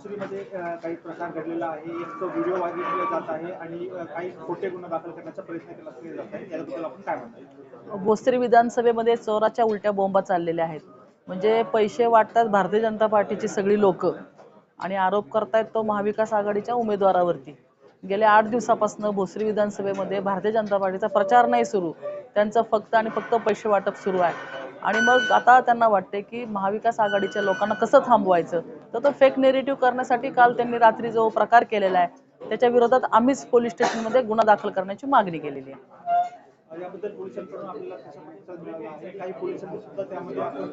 भोसरीमध्ये काही प्रकार घडलेला आहे. एक तो व्हिडिओ व्हायरल केला जात आहे आणि काही खोटे गुन्हे दाखल करण्याचा प्रयत्न केला जात आहे. याबद्दल आपण काय म्हणता? भोसरी विधानसभेमध्ये चोराच्या उलट्या बोंबा चाललेल्या आहेत. म्हणजे पैसे वाटतात भारतीय जनता पार्टीची सगळी लोक आणि आरोप करतायत तो महाविकास आघाडीच्या उमेदवारावरती. गेल्या 8 दिवसापासून भोसरी विधानसभेमध्ये भारतीय जनता पार्टीचा प्रचार नाही सुरू, त्यांचं फक्त आणि फक्त पैसे वाटप सुरू आहे. आणि मग आता त्यांना वाटते की महाविकास आघाडीच्या लोकांना कसं थांबवायचं, तर तो फेक नेरेटिव्ह करण्यासाठी काल त्यांनी रात्री जो प्रकार केलेला आहे त्याच्या विरोधात आम्हीच पोलीस स्टेशनमध्ये गुन्हा दाखल करण्याची मागणी केलेली आहे. याबद्दल पोलिसांकडून आपल्याला कशा प्रतिसाद मिळाला आहे? काही पोलिसांनी सुद्धा त्यामध्ये आपण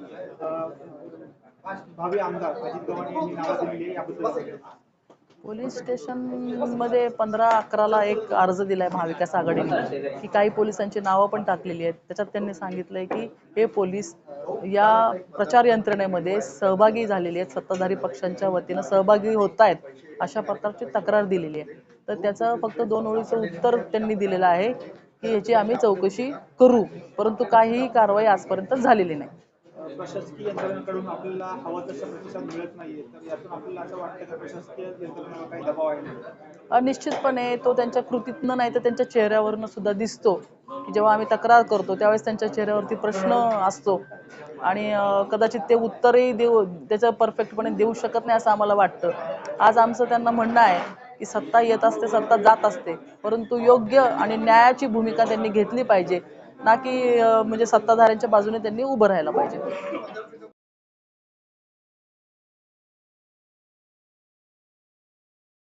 भावी आमदार अजित पवार यांनी नाव दिलेली आहे, याबद्दल पोलीस स्टेशनमध्ये 15/11ला एक अर्ज दिलाय महाविकास आघाडीने की काही पोलिसांची नावं पण टाकलेली आहेत. त्याच्यात त्यांनी सांगितलंय की हे पोलीस या प्रचार यंत्रणेमध्ये सहभागी झालेले आहेत, सत्ताधारी पक्षांच्या वतीनं सहभागी होत आहेत, अशा प्रकारची तक्रार दिलेली आहे. तर त्याचं फक्त 2 ओळीचं उत्तर त्यांनी दिलेलं आहे की याची आम्ही चौकशी करू, परंतु काहीही कारवाई आजपर्यंत झालेली नाही. प्रशासकीय यंत्रणांकडून आपल्याला हवा तसा प्रतिसाद मिळत नाहीये, तर यातून आपल्याला असं वाटतं की प्रशासकीय यंत्रणांवर काही दबाव आहे? निश्चितपणे तो त्यांच्या कृतीतनं नाही तर त्यांच्या चेहऱ्यावरनं सुद्धा दिसतो की जेव्हा आम्ही तक्रार करतो त्यावेळेस त्यांच्या चेहऱ्यावरती प्रश्न असतो आणि कदाचित ते उत्तरही त्याचं परफेक्टपणे देऊ शकत नाही असं आम्हाला वाटतं. आज आमचं त्यांना म्हणणं आहे की सत्ता येत असते, सत्ता जात असते, परंतु योग्य आणि न्यायाची भूमिका त्यांनी घेतली पाहिजे, ना की म्हणजे सत्ताधाऱ्यांच्या बाजूने त्यांनी उभं राहायला पाहिजे.